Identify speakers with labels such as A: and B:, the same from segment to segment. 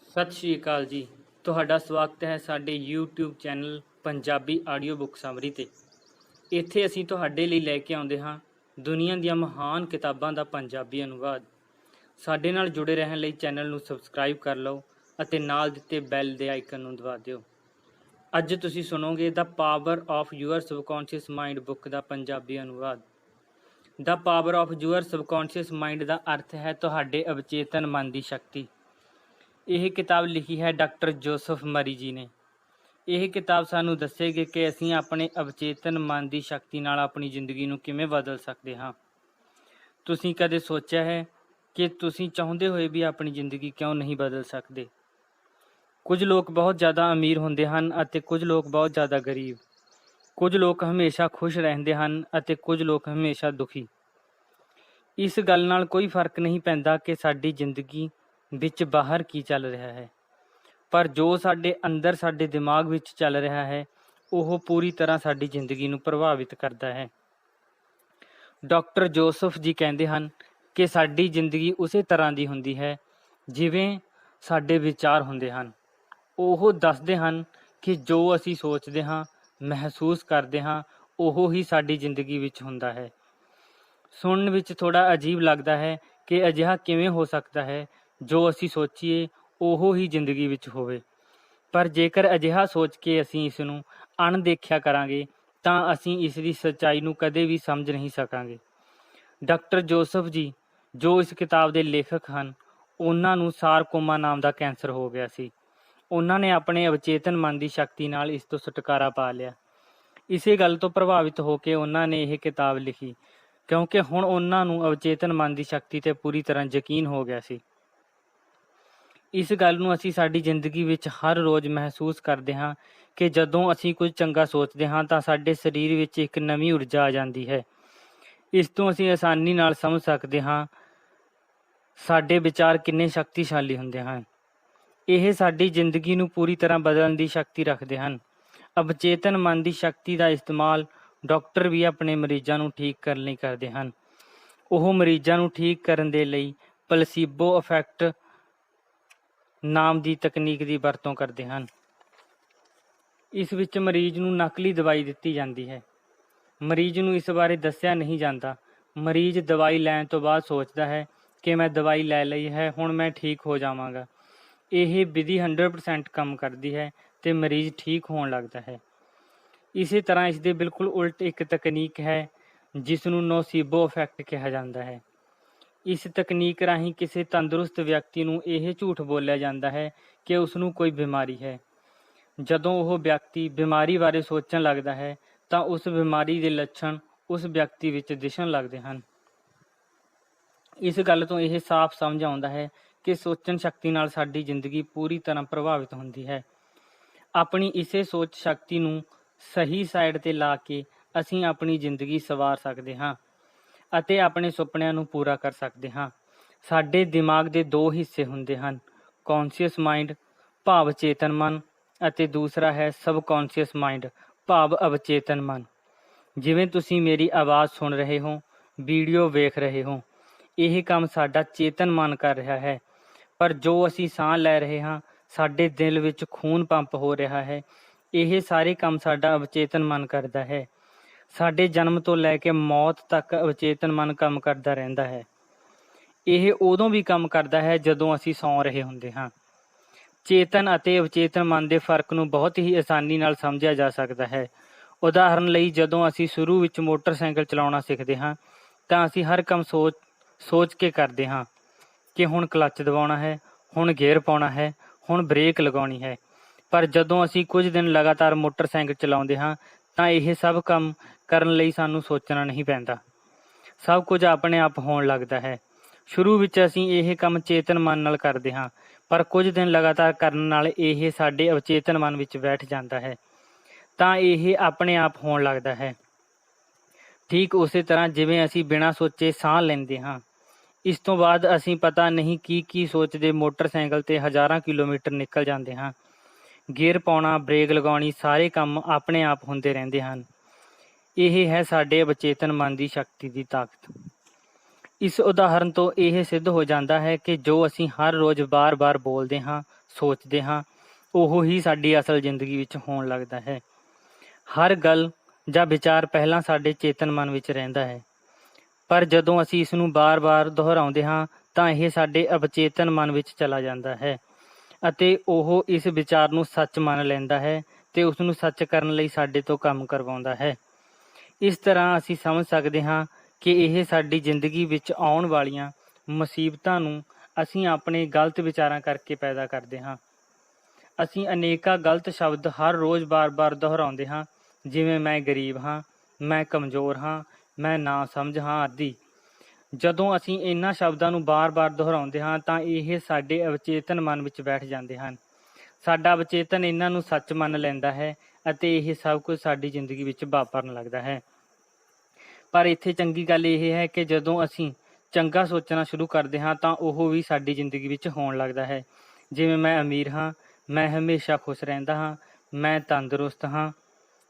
A: ਸਤਿ ਸ਼੍ਰੀ ਅਕਾਲ ਜੀ। ਤੁਹਾਡਾ ਸਵਾਗਤ ਹੈ ਸਾਡੇ YouTube channel Punjabi audio book summary ਤੇ। ਇੱਥੇ ਅਸੀਂ ਤੁਹਾਡੇ ਲਈ ਲੈ ਕੇ ਆਉਂਦੇ ਹਾਂ ਦੁਨੀਆ ਦੀਆਂ ਮਹਾਨ ਕਿਤਾਬਾਂ ਦਾ ਪੰਜਾਬੀ ਅਨੁਵਾਦ। ਸਾਡੇ ਨਾਲ ਜੁੜੇ ਰਹਿਣ ਲਈ ਚੈਨਲ ਨੂੰ ਸਬਸਕ੍ਰਾਈਬ ਕਰ ਲਓ ਅਤੇ ਨਾਲ ਦਿੱਤੇ ਬੈਲ ਦੇ ਆਈਕਨ ਨੂੰ ਦਬਾ ਦਿਓ। ਅੱਜ ਤੁਸੀਂ ਸੁਣੋਗੇ the power of your subconscious mind book ਦਾ ਪੰਜਾਬੀ ਅਨੁਵਾਦ। The power of your subconscious mind ਦਾ ਅਰਥ ਹੈ ਤੁਹਾਡੇ ਅਵਚੇਤਨ ਮਨ ਦੀ ਸ਼ਕਤੀ। ਇਹ ਕਿਤਾਬ ਲਿਖੀ ਹੈ ਡਾਕਟਰ ਜੋਸਫ ਮਰੀ ਜੀ ਨੇ। ਇਹ ਕਿਤਾਬ ਸਾਨੂੰ ਦੱਸੇਗੀ ਕਿ ਅਸੀਂ ਆਪਣੇ ਅਵਚੇਤਨ ਮਨ ਦੀ ਸ਼ਕਤੀ ਨਾਲ ਆਪਣੀ ਜ਼ਿੰਦਗੀ ਨੂੰ ਕਿਵੇਂ ਬਦਲ ਸਕਦੇ ਹਾਂ। ਤੁਸੀਂ ਕਦੇ ਸੋਚਿਆ ਹੈ ਕਿ ਤੁਸੀਂ ਚਾਹੁੰਦੇ ਹੋਏ ਵੀ ਆਪਣੀ ਜ਼ਿੰਦਗੀ ਕਿਉਂ ਨਹੀਂ ਬਦਲ ਸਕਦੇ? ਕੁਝ ਲੋਕ ਬਹੁਤ ਜ਼ਿਆਦਾ ਅਮੀਰ ਹੁੰਦੇ ਹਨ ਅਤੇ ਕੁਝ ਲੋਕ ਬਹੁਤ ਜ਼ਿਆਦਾ ਗਰੀਬ। ਕੁਝ ਲੋਕ ਹਮੇਸ਼ਾ ਖੁਸ਼ ਰਹਿੰਦੇ ਹਨ ਅਤੇ ਕੁਝ ਲੋਕ ਹਮੇਸ਼ਾ ਦੁਖੀ। ਇਸ ਗੱਲ ਨਾਲ ਕੋਈ ਫਰਕ ਨਹੀਂ ਪੈਂਦਾ ਕਿ ਸਾਡੀ ਜ਼ਿੰਦਗੀ ਵਿੱਚ ਬਾਹਰ ਕੀ ਚੱਲ ਰਿਹਾ ਹੈ, ਪਰ ਜੋ ਸਾਡੇ ਅੰਦਰ ਸਾਡੇ ਦਿਮਾਗ ਵਿੱਚ ਚੱਲ ਰਿਹਾ ਹੈ ਉਹ ਪੂਰੀ ਤਰ੍ਹਾਂ ਸਾਡੀ ਜ਼ਿੰਦਗੀ ਨੂੰ ਪ੍ਰਭਾਵਿਤ ਕਰਦਾ ਹੈ। ਡਾਕਟਰ ਜੋਸਫ ਜੀ ਕਹਿੰਦੇ ਹਨ ਕਿ ਸਾਡੀ ਜ਼ਿੰਦਗੀ ਉਸੇ ਤਰ੍ਹਾਂ ਦੀ ਹੁੰਦੀ ਹੈ ਜਿਵੇਂ ਸਾਡੇ ਵਿਚਾਰ ਹੁੰਦੇ ਹਨ। ਉਹ ਦੱਸਦੇ ਹਨ ਕਿ ਜੋ ਅਸੀਂ ਸੋਚਦੇ ਹਾਂ, ਮਹਿਸੂਸ ਕਰਦੇ ਹਾਂ, ਉਹ ਹੀ ਸਾਡੀ ਜ਼ਿੰਦਗੀ ਵਿੱਚ ਹੁੰਦਾ ਹੈ। ਸੁਣਨ ਵਿੱਚ ਥੋੜ੍ਹਾ ਅਜੀਬ ਲੱਗਦਾ ਹੈ ਕਿ ਅਜਿਹਾ ਕਿਵੇਂ ਹੋ ਸਕਦਾ ਹੈ ਜੋ ਅਸੀਂ ਸੋਚੀਏ ਉਹ ਹੀ ਜ਼ਿੰਦਗੀ ਵਿੱਚ ਹੋਵੇ, ਪਰ ਜੇਕਰ ਅਜਿਹਾ ਸੋਚ ਕੇ ਅਸੀਂ ਇਸ ਨੂੰ ਅਣਦੇਖਿਆ ਕਰਾਂਗੇ ਤਾਂ ਅਸੀਂ ਇਸ ਦੀ ਸੱਚਾਈ ਨੂੰ ਕਦੇ ਵੀ ਸਮਝ ਨਹੀਂ ਸਕਾਂਗੇ। ਡਾਕਟਰ ਜੋਸਫ ਜੀ ਜੋ ਇਸ ਕਿਤਾਬ ਦੇ ਲੇਖਕ ਹਨ, ਉਹਨਾਂ ਨੂੰ ਸਾਰਕੋਮਾ ਨਾਮ ਦਾ ਕੈਂਸਰ ਹੋ ਗਿਆ ਸੀ। ਉਹਨਾਂ ਨੇ ਆਪਣੇ ਅਵਚੇਤਨ ਮਨ ਦੀ ਸ਼ਕਤੀ ਨਾਲ ਇਸ ਤੋਂ ਛੁਟਕਾਰਾ ਪਾ ਲਿਆ। ਇਸੇ ਗੱਲ ਤੋਂ ਪ੍ਰਭਾਵਿਤ ਹੋ ਕੇ ਉਹਨਾਂ ਨੇ ਇਹ ਕਿਤਾਬ ਲਿਖੀ, ਕਿਉਂਕਿ ਹੁਣ ਉਹਨਾਂ ਨੂੰ ਅਵਚੇਤਨ ਮਨ ਦੀ ਸ਼ਕਤੀ 'ਤੇ ਪੂਰੀ ਤਰ੍ਹਾਂ ਯਕੀਨ ਹੋ ਗਿਆ ਸੀ। ਇਸ ਗੱਲ ਨੂੰ ਅਸੀਂ ਸਾਡੀ ਜ਼ਿੰਦਗੀ ਵਿੱਚ ਹਰ ਰੋਜ਼ ਮਹਿਸੂਸ ਕਰਦੇ ਹਾਂ ਕਿ ਜਦੋਂ ਅਸੀਂ ਕੁਝ ਚੰਗਾ ਸੋਚਦੇ ਹਾਂ ਤਾਂ ਸਾਡੇ ਸਰੀਰ ਵਿੱਚ ਇੱਕ ਨਵੀਂ ਊਰਜਾ ਆ ਜਾਂਦੀ ਹੈ। ਇਸ ਤੋਂ ਅਸੀਂ ਆਸਾਨੀ ਨਾਲ ਸਮਝ ਸਕਦੇ ਹਾਂ ਸਾਡੇ ਵਿਚਾਰ ਕਿੰਨੇ ਸ਼ਕਤੀਸ਼ਾਲੀ ਹੁੰਦੇ ਹਨ। ਇਹ ਸਾਡੀ ਜ਼ਿੰਦਗੀ ਨੂੰ ਪੂਰੀ ਤਰ੍ਹਾਂ ਬਦਲਣ ਦੀ ਸ਼ਕਤੀ ਰੱਖਦੇ ਹਨ। ਅਵਚੇਤਨ ਮਨ ਦੀ ਸ਼ਕਤੀ ਦਾ ਇਸਤੇਮਾਲ ਡਾਕਟਰ ਵੀ ਆਪਣੇ ਮਰੀਜ਼ਾਂ ਨੂੰ ਠੀਕ ਕਰਨ ਲਈ ਕਰਦੇ ਹਨ। ਉਹ ਮਰੀਜ਼ਾਂ ਨੂੰ ਠੀਕ ਕਰਨ ਦੇ ਲਈ ਪਲਸੀਬੋ ਇਫੈਕਟ ਨਾਮ ਦੀ ਤਕਨੀਕ ਦੀ ਵਰਤੋਂ ਕਰਦੇ ਹਨ। ਇਸ ਵਿੱਚ ਮਰੀਜ਼ ਨੂੰ ਨਕਲੀ ਦਵਾਈ ਦਿੱਤੀ ਜਾਂਦੀ ਹੈ। ਮਰੀਜ਼ ਨੂੰ ਇਸ ਬਾਰੇ ਦੱਸਿਆ ਨਹੀਂ ਜਾਂਦਾ। ਮਰੀਜ਼ ਦਵਾਈ ਲੈਣ ਤੋਂ ਬਾਅਦ ਸੋਚਦਾ ਹੈ ਕਿ ਮੈਂ ਦਵਾਈ ਲੈ ਲਈ ਹੈ, ਹੁਣ ਮੈਂ ਠੀਕ ਹੋ ਜਾਵਾਂਗਾ। ਇਹ ਵਿਧੀ 100% ਕੰਮ ਕਰਦੀ ਹੈ ਤੇ ਮਰੀਜ਼ ਠੀਕ ਹੋਣ ਲੱਗਦਾ ਹੈ। ਇਸੇ ਤਰ੍ਹਾਂ ਇਸ ਦੇ ਬਿਲਕੁਲ ਉਲਟ ਇੱਕ ਤਕਨੀਕ ਹੈ ਜਿਸ ਨੂੰ ਨੋਸੀਬੋ ਇਫੈਕਟ ਕਿਹਾ ਜਾਂਦਾ ਹੈ। ਇਸ ਤਕਨੀਕ ਰਾਹੀਂ ਕਿਸੇ ਤੰਦਰੁਸਤ ਵਿਅਕਤੀ ਨੂੰ ਇਹ ਝੂਠ ਬੋਲਿਆ ਜਾਂਦਾ ਹੈ ਕਿ ਉਸ ਨੂੰ ਕੋਈ ਬਿਮਾਰੀ ਹੈ। ਜਦੋਂ ਉਹ ਵਿਅਕਤੀ ਬਿਮਾਰੀ ਬਾਰੇ ਸੋਚਣ ਲੱਗਦਾ ਹੈ ਤਾਂ ਉਸ ਬਿਮਾਰੀ ਦੇ ਲੱਛਣ ਉਸ ਵਿਅਕਤੀ ਵਿੱਚ ਦਿਸਣ ਲੱਗਦੇ ਹਨ। ਇਸ ਗੱਲ ਤੋਂ ਇਹ ਸਾਫ਼ ਸਮਝ ਆਉਂਦਾ ਹੈ ਕਿ ਸੋਚਣ ਸ਼ਕਤੀ ਨਾਲ ਸਾਡੀ ਜ਼ਿੰਦਗੀ ਪੂਰੀ ਤਰ੍ਹਾਂ ਪ੍ਰਭਾਵਿਤ ਹੁੰਦੀ ਹੈ। ਆਪਣੀ ਇਸੇ ਸੋਚ ਸ਼ਕਤੀ ਨੂੰ ਸਹੀ ਸਾਈਡ 'ਤੇ ਲਾ ਕੇ ਅਸੀਂ ਆਪਣੀ ਜ਼ਿੰਦਗੀ ਸੰਵਾਰ ਸਕਦੇ ਹਾਂ ਅਤੇ ਆਪਣੇ ਸੁਪਨਿਆਂ ਨੂੰ ਪੂਰਾ ਕਰ ਸਕਦੇ ਹਾਂ। ਸਾਡੇ ਦਿਮਾਗ ਦੇ ਦੋ ਹਿੱਸੇ ਹੁੰਦੇ ਹਨ, ਕੌਨਸ਼ੀਅਸ ਮਾਈਂਡ ਭਾਵ ਚੇਤਨ ਮਨ ਅਤੇ ਦੂਸਰਾ ਹੈ ਸਬਕੌਨਸ਼ੀਅਸ ਮਾਈਂਡ ਭਾਵ ਅਵਚੇਤਨ ਮਨ। ਜਿਵੇਂ ਤੁਸੀਂ ਮੇਰੀ ਆਵਾਜ਼ ਸੁਣ ਰਹੇ ਹੋ, ਵੀਡੀਓ ਵੇਖ ਰਹੇ ਹੋ, ਇਹ ਕੰਮ ਸਾਡਾ ਚੇਤਨ ਮਨ ਕਰ ਰਿਹਾ ਹੈ। ਪਰ ਜੋ ਅਸੀਂ ਸਾਹ ਲੈ ਰਹੇ ਹਾਂ, ਸਾਡੇ ਦਿਲ ਵਿੱਚ ਖੂਨ ਪੰਪ ਹੋ ਰਿਹਾ ਹੈ, ਇਹ ਸਾਰੇ ਕੰਮ ਸਾਡਾ ਅਵਚੇਤਨ ਮਨ ਕਰਦਾ ਹੈ। ਸਾਡੇ ਜਨਮ ਤੋਂ ਲੈ ਕੇ ਮੌਤ ਤੱਕ ਅਵਚੇਤਨ ਮਨ ਕੰਮ ਕਰਦਾ ਰਹਿੰਦਾ ਹੈ। ਇਹ ਉਦੋਂ ਵੀ ਕੰਮ ਕਰਦਾ ਹੈ ਜਦੋਂ ਅਸੀਂ ਸੌਂ ਰਹੇ ਹੁੰਦੇ ਹਾਂ। ਚੇਤਨ ਅਤੇ ਅਵਚੇਤਨ ਮਨ ਦੇ ਫਰਕ ਨੂੰ ਬਹੁਤ ਹੀ ਆਸਾਨੀ ਨਾਲ ਸਮਝਿਆ ਜਾ ਸਕਦਾ ਹੈ। ਉਦਾਹਰਨ ਲਈ, ਜਦੋਂ ਅਸੀਂ ਸ਼ੁਰੂ ਵਿੱਚ ਮੋਟਰਸਾਈਕਲ ਚਲਾਉਣਾ ਸਿੱਖਦੇ ਹਾਂ ਤਾਂ ਅਸੀਂ ਹਰ ਕੰਮ ਸੋਚ ਕੇ ਕਰਦੇ ਹਾਂ ਕਿ ਹੁਣ ਕਲੱਚ ਦਬਾਉਣਾ ਹੈ, ਹੁਣ ਗੇਅਰ ਪਾਉਣਾ ਹੈ, ਹੁਣ ਬ੍ਰੇਕ ਲਗਾਉਣੀ ਹੈ। ਪਰ ਜਦੋਂ ਅਸੀਂ ਕੁਝ ਦਿਨ ਲਗਾਤਾਰ ਮੋਟਰਸਾਈਕਲ ਚਲਾਉਂਦੇ ਹਾਂ ਤਾਂ ਇਹ ਸਭ ਕੰਮ ਕਰਨ ਲਈ ਸਾਨੂੰ ਸੋਚਣਾ ਨਹੀਂ ਪੈਂਦਾ। ਸਭ ਕੁਝ ਆਪਣੇ ਆਪ ਹੋਣ ਲੱਗਦਾ ਹੈ। ਸ਼ੁਰੂ ਵਿੱਚ ਅਸੀਂ ਇਹ ਕੰਮ ਚੇਤਨ ਮਨ ਨਾਲ ਕਰਦੇ ਹਾਂ, ਪਰ ਕੁਝ ਦਿਨ ਲਗਾਤਾਰ ਕਰਨ ਨਾਲ ਇਹ ਸਾਡੇ ਅਵਚੇਤਨ ਮਨ ਵਿੱਚ ਬੈਠ ਜਾਂਦਾ ਹੈ ਤਾਂ ਇਹ ਆਪਣੇ ਆਪ ਹੋਣ ਲੱਗਦਾ ਹੈ। ਠੀਕ ਉਸੇ ਤਰ੍ਹਾਂ ਜਿਵੇਂ ਅਸੀਂ ਬਿਨਾਂ ਸੋਚੇ ਸਾਹ ਲੈਂਦੇ ਹਾਂ, ਇਸ ਤੋਂ ਬਾਅਦ ਅਸੀਂ ਪਤਾ ਨਹੀਂ ਕੀ ਸੋਚਦੇ ਮੋਟਰਸਾਈਕਲ 'ਤੇ ਹਜ਼ਾਰਾਂ ਕਿਲੋਮੀਟਰ ਨਿਕਲ ਜਾਂਦੇ ਹਾਂ। ਗੇਅਰ ਪਾਉਣਾ, ਬ੍ਰੇਕ ਲਗਾਉਣੀ, ਸਾਰੇ ਕੰਮ ਆਪਣੇ ਆਪ ਹੁੰਦੇ ਰਹਿੰਦੇ ਹਨ। ਇਹ ਹੈ ਸਾਡੇ ਅਵਚੇਤਨ ਮਨ ਦੀ ਸ਼ਕਤੀ ਦੀ ਤਾਕਤ। ਇਸ ਉਦਾਹਰਨ ਤੋਂ ਇਹ ਸਿੱਧ ਹੋ ਜਾਂਦਾ ਹੈ ਕਿ ਜੋ ਅਸੀਂ ਹਰ ਰੋਜ਼ ਬਾਰ-ਬਾਰ ਬੋਲਦੇ ਹਾਂ, ਸੋਚਦੇ ਹਾਂ, ਉਹ ਹੀ ਸਾਡੀ ਅਸਲ ਜ਼ਿੰਦਗੀ ਵਿੱਚ ਹੋਣ ਲੱਗਦਾ ਹੈ। ਹਰ ਗੱਲ ਜਾਂ ਵਿਚਾਰ ਪਹਿਲਾਂ ਸਾਡੇ ਚੇਤਨ ਮਨ ਵਿੱਚ ਰਹਿੰਦਾ ਹੈ, ਪਰ ਜਦੋਂ ਅਸੀਂ ਇਸ ਨੂੰ ਬਾਰ-ਬਾਰ ਦੁਹਰਾਉਂਦੇ ਹਾਂ ਤਾਂ ਇਹ ਸਾਡੇ ਅਵਚੇਤਨ ਮਨ ਵਿੱਚ ਚਲਾ ਜਾਂਦਾ ਹੈ ਅਤੇ ਉਹ ਇਸ ਵਿਚਾਰ ਨੂੰ ਸੱਚ ਮੰਨ ਲੈਂਦਾ ਹੈ ਤੇ ਉਸ ਨੂੰ ਸੱਚ ਕਰਨ ਲਈ ਸਾਡੇ ਤੋਂ ਕੰਮ ਕਰਵਾਉਂਦਾ ਹੈ। ਇਸ ਤਰ੍ਹਾਂ ਅਸੀਂ ਸਮਝ ਸਕਦੇ ਹਾਂ ਕਿ ਇਹ ਸਾਡੀ ਜ਼ਿੰਦਗੀ ਵਿੱਚ ਆਉਣ ਵਾਲੀਆਂ ਮੁਸੀਬਤਾਂ ਨੂੰ ਅਸੀਂ ਆਪਣੇ ਗਲਤ ਵਿਚਾਰਾਂ ਕਰਕੇ ਪੈਦਾ ਕਰਦੇ ਹਾਂ। ਅਸੀਂ ਅਨੇਕਾਂ ਗਲਤ ਸ਼ਬਦ ਹਰ ਰੋਜ਼ ਬਾਰ-ਬਾਰ ਦੁਹਰਾਉਂਦੇ ਹਾਂ, ਜਿਵੇਂ ਮੈਂ ਗਰੀਬ ਹਾਂ, ਮੈਂ ਕਮਜ਼ੋਰ ਹਾਂ, ਮੈਂ ਨਾਸਮਝ ਹਾਂ ਆਦਿ। ਜਦੋਂ ਅਸੀਂ ਇਹਨਾਂ ਸ਼ਬਦਾਂ ਨੂੰ ਬਾਰ-ਬਾਰ ਦੁਹਰਾਉਂਦੇ ਹਾਂ ਤਾਂ ਇਹ ਸਾਡੇ ਅਵਚੇਤਨ ਮਨ ਵਿੱਚ ਬੈਠ ਜਾਂਦੇ ਹਨ। ਸਾਡਾ ਅਵਚੇਤਨ ਇਹਨਾਂ ਨੂੰ ਸੱਚ ਮੰਨ ਲੈਂਦਾ ਹੈ ਅਤੇ ਇਹ ਸਭ ਕੁਝ ਸਾਡੀ ਜ਼ਿੰਦਗੀ ਵਿੱਚ ਵਾਪਰਨ ਲੱਗਦਾ ਹੈ। ਪਰ ਇੱਥੇ ਚੰਗੀ ਗੱਲ ਇਹ ਹੈ ਕਿ ਜਦੋਂ ਅਸੀਂ ਚੰਗਾ ਸੋਚਣਾ ਸ਼ੁਰੂ ਕਰਦੇ ਹਾਂ ਤਾਂ ਉਹ ਵੀ ਸਾਡੀ ਜ਼ਿੰਦਗੀ ਵਿੱਚ ਹੋਣ ਲੱਗਦਾ ਹੈ। ਜਿਵੇਂ ਮੈਂ ਅਮੀਰ ਹਾਂ, ਮੈਂ ਹਮੇਸ਼ਾ ਖੁਸ਼ ਰਹਿੰਦਾ ਹਾਂ, ਮੈਂ ਤੰਦਰੁਸਤ ਹਾਂ,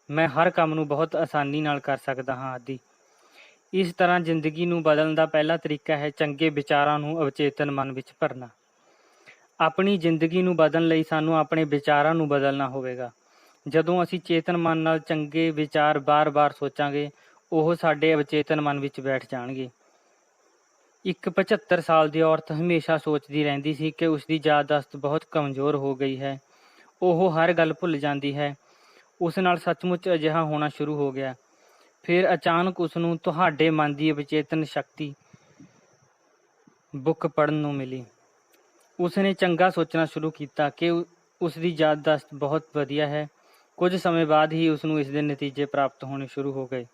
A: ਮੈਂ ਹਰ ਕੰਮ ਨੂੰ ਬਹੁਤ ਆਸਾਨੀ ਨਾਲ ਕਰ ਸਕਦਾ ਹਾਂ ਆਦਿ। ਇਸ ਤਰ੍ਹਾਂ ਜ਼ਿੰਦਗੀ ਨੂੰ ਬਦਲਣ ਦਾ ਪਹਿਲਾ ਤਰੀਕਾ ਹੈ ਚੰਗੇ ਵਿਚਾਰਾਂ ਨੂੰ ਅਵਚੇਤਨ ਮਨ ਵਿੱਚ ਭਰਨਾ। ਆਪਣੀ ਜ਼ਿੰਦਗੀ ਨੂੰ ਬਦਲਣ ਲਈ ਸਾਨੂੰ ਆਪਣੇ ਵਿਚਾਰਾਂ ਨੂੰ ਬਦਲਣਾ ਹੋਵੇਗਾ। ਜਦੋਂ ਅਸੀਂ ਚੇਤਨ ਮਨ ਨਾਲ ਚੰਗੇ ਵਿਚਾਰ ਬਾਰ-ਬਾਰ ਸੋਚਾਂਗੇ, ਉਹ ਸਾਡੇ ਅਵਚੇਤਨ ਮਨ ਵਿੱਚ ਬੈਠ ਜਾਣਗੇ। ਇੱਕ 75 ਸਾਲ ਦੀ ਔਰਤ ਹਮੇਸ਼ਾ ਸੋਚਦੀ ਰਹਿੰਦੀ ਸੀ ਕਿ ਉਸਦੀ ਯਾਦਦਾਸ਼ਤ ਬਹੁਤ ਕਮਜ਼ੋਰ ਹੋ ਗਈ ਹੈ। ਉਹ ਹਰ ਗੱਲ ਭੁੱਲ ਜਾਂਦੀ ਹੈ। ਉਸ ਨਾਲ ਸੱਚਮੁੱਚ ਅਜਿਹਾ ਹੋਣਾ ਸ਼ੁਰੂ ਹੋ ਗਿਆ। ਫਿਰ ਅਚਾਨਕ ਉਸ ਨੂੰ ਤੁਹਾਡੇ ਮਨ ਦੀ ਅਵਚੇਤਨ ਸ਼ਕਤੀ ਬੁੱਕ ਪੜ੍ਹਨ ਨੂੰ ਮਿਲੀ। ਉਸ ਨੇ ਚੰਗਾ ਸੋਚਣਾ ਸ਼ੁਰੂ ਕੀਤਾ ਕਿ ਉਸ ਦੀ ਯਾਦਦਾਸ਼ਤ ਬਹੁਤ ਵਧੀਆ ਹੈ। ਕੁਝ ਸਮੇਂ ਬਾਅਦ ਹੀ ਉਸ ਨੂੰ ਇਸ ਦੇ ਨਤੀਜੇ ਪ੍ਰਾਪਤ ਹੋਣੇ ਸ਼ੁਰੂ ਹੋ ਗਏ।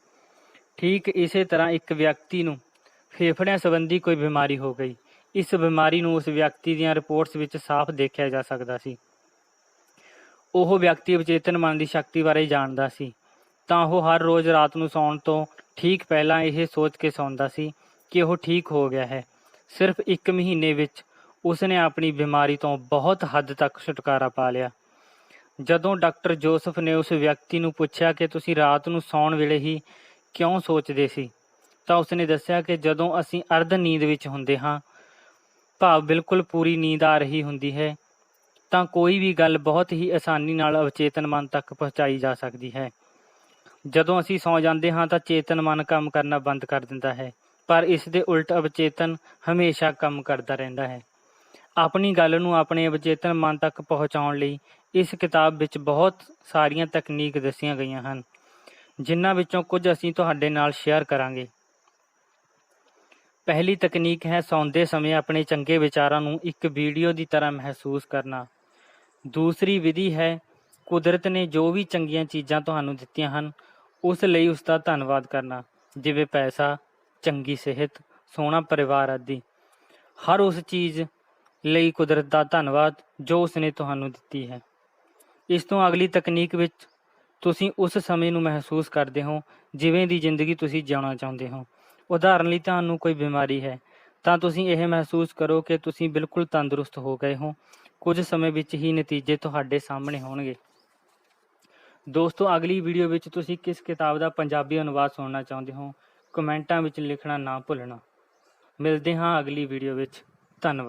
A: ਠੀਕ ਇਸੇ ਤਰ੍ਹਾਂ ਇੱਕ ਵਿਅਕਤੀ ਨੂੰ ਫੇਫੜਿਆਂ ਸੰਬੰਧੀ ਕੋਈ ਬਿਮਾਰੀ ਹੋ ਗਈ। ਇਸ ਬਿਮਾਰੀ ਨੂੰ ਉਸ ਵਿਅਕਤੀ ਦੀਆਂ ਰਿਪੋਰਟਸ ਵਿੱਚ ਸਾਫ਼ ਦੇਖਿਆ ਜਾ ਸਕਦਾ ਸੀ। ਉਹ ਵਿਅਕਤੀ ਅਵਚੇਤਨ ਮਨ ਦੀ ਸ਼ਕਤੀ ਬਾਰੇ ਜਾਣਦਾ ਸੀ, ਤਾਂ ਉਹ ਹਰ ਰੋਜ਼ ਰਾਤ ਨੂੰ ਸੌਣ ਤੋਂ ਠੀਕ ਪਹਿਲਾਂ ਇਹ ਸੋਚ ਕੇ ਸੌਂਦਾ ਸੀ ਕਿ ਉਹ ਠੀਕ ਹੋ ਗਿਆ ਹੈ। ਸਿਰਫ 1 ਮਹੀਨੇ ਵਿੱਚ ਉਸ ਨੇ ਆਪਣੀ ਬਿਮਾਰੀ ਤੋਂ ਬਹੁਤ ਹੱਦ ਤੱਕ ਛੁਟਕਾਰਾ ਪਾ ਲਿਆ। ਜਦੋਂ ਡਾਕਟਰ ਜੋਸਫ ਨੇ ਉਸ ਵਿਅਕਤੀ ਨੂੰ ਪੁੱਛਿਆ ਕਿ ਤੁਸੀਂ ਰਾਤ ਨੂੰ ਸੌਣ ਵੇਲੇ ਹੀ ਕਿਉਂ ਸੋਚਦੇ ਸੀ, ਤਾਂ ਉਸਨੇ ਦੱਸਿਆ ਕਿ ਜਦੋਂ ਅਸੀਂ ਅਰਧ ਨੀਂਦ ਵਿੱਚ ਹੁੰਦੇ ਹਾਂ, ਭਾਵ ਬਿਲਕੁਲ ਪੂਰੀ ਨੀਂਦ ਆ ਰਹੀ ਹੁੰਦੀ ਹੈ, ਤਾਂ ਕੋਈ ਵੀ ਗੱਲ ਬਹੁਤ ਹੀ ਆਸਾਨੀ ਨਾਲ ਅਵਚੇਤਨ ਮਨ ਤੱਕ ਪਹੁੰਚਾਈ ਜਾ ਸਕਦੀ ਹੈ। ਜਦੋਂ ਅਸੀਂ ਸੌਂ ਜਾਂਦੇ ਹਾਂ ਤਾਂ ਚੇਤਨ ਮਨ ਕੰਮ ਕਰਨਾ ਬੰਦ ਕਰ ਦਿੰਦਾ ਹੈ, ਪਰ ਇਸ ਦੇ ਉਲਟ ਅਵਚੇਤਨ ਹਮੇਸ਼ਾ ਕੰਮ ਕਰਦਾ ਰਹਿੰਦਾ ਹੈ। ਆਪਣੀ ਗੱਲ ਨੂੰ ਆਪਣੇ ਅਵਚੇਤਨ ਮਨ ਤੱਕ ਪਹੁੰਚਾਉਣ ਲਈ ਇਸ ਕਿਤਾਬ ਵਿੱਚ ਬਹੁਤ ਸਾਰੀਆਂ ਤਕਨੀਕ ਦੱਸੀਆਂ ਗਈਆਂ ਹਨ, ਜਿਨ੍ਹਾਂ ਵਿੱਚੋਂ ਕੁਝ ਅਸੀਂ ਤੁਹਾਡੇ ਨਾਲ ਸ਼ੇਅਰ ਕਰਾਂਗੇ। ਪਹਿਲੀ ਤਕਨੀਕ ਹੈ ਸੌਂਦੇ ਸਮੇਂ ਆਪਣੇ ਚੰਗੇ ਵਿਚਾਰਾਂ ਨੂੰ ਇੱਕ ਵੀਡੀਓ ਦੀ ਤਰ੍ਹਾਂ ਮਹਿਸੂਸ ਕਰਨਾ। ਦੂਸਰੀ ਵਿਧੀ ਹੈ ਕੁਦਰਤ ਨੇ ਜੋ ਵੀ ਚੰਗੀਆਂ ਚੀਜ਼ਾਂ ਤੁਹਾਨੂੰ ਦਿੱਤੀਆਂ ਹਨ, ਉਸ ਲਈ ਉਸ ਦਾ ਧੰਨਵਾਦ ਕਰਨਾ, ਜਿਵੇਂ ਪੈਸਾ, ਚੰਗੀ ਸਿਹਤ, ਸੋਹਣਾ ਪਰਿਵਾਰ ਆਦਿ। ਹਰ ਉਸ ਚੀਜ਼ ਲਈ ਕੁਦਰਤ ਦਾ ਧੰਨਵਾਦ ਜੋ ਉਸਨੇ ਤੁਹਾਨੂੰ ਦਿੱਤੀ ਹੈ। ਇਸ ਤੋਂ ਅਗਲੀ ਤਕਨੀਕ ਵਿੱਚ ਤੁਸੀਂ ਉਸ ਸਮੇਂ ਨੂੰ ਮਹਿਸੂਸ ਕਰਦੇ ਹੋ ਜਿਵੇਂ ਦੀ ਜ਼ਿੰਦਗੀ ਤੁਸੀਂ ਜਿਉਣਾ ਚਾਹੁੰਦੇ ਹੋ। ਉਦਾਹਰਨ ਲਈ ਤੁਹਾਨੂੰ ਕੋਈ ਬਿਮਾਰੀ ਹੈ ਤਾਂ ਤੁਸੀਂ ਇਹ ਮਹਿਸੂਸ ਕਰੋ ਕਿ ਤੁਸੀਂ ਬਿਲਕੁਲ ਤੰਦਰੁਸਤ ਹੋ ਗਏ ਹੋ। ਕੁਝ ਸਮੇਂ ਵਿੱਚ ਹੀ ਨਤੀਜੇ ਤੁਹਾਡੇ ਸਾਹਮਣੇ ਹੋਣਗੇ। ਦੋਸਤੋ, ਅਗਲੀ ਵੀਡੀਓ ਵਿੱਚ ਤੁਸੀਂ ਕਿਸ ਕਿਤਾਬ ਦਾ ਪੰਜਾਬੀ ਅਨੁਵਾਦ ਸੁਣਨਾ ਚਾਹੁੰਦੇ ਹੋ, ਕਮੈਂਟਾਂ ਵਿੱਚ ਲਿਖਣਾ ਨਾ ਭੁੱਲਣਾ। ਮਿਲਦੇ ਹਾਂ ਅਗਲੀ ਵੀਡੀਓ ਵਿੱਚ। ਧੰਨਵਾਦ।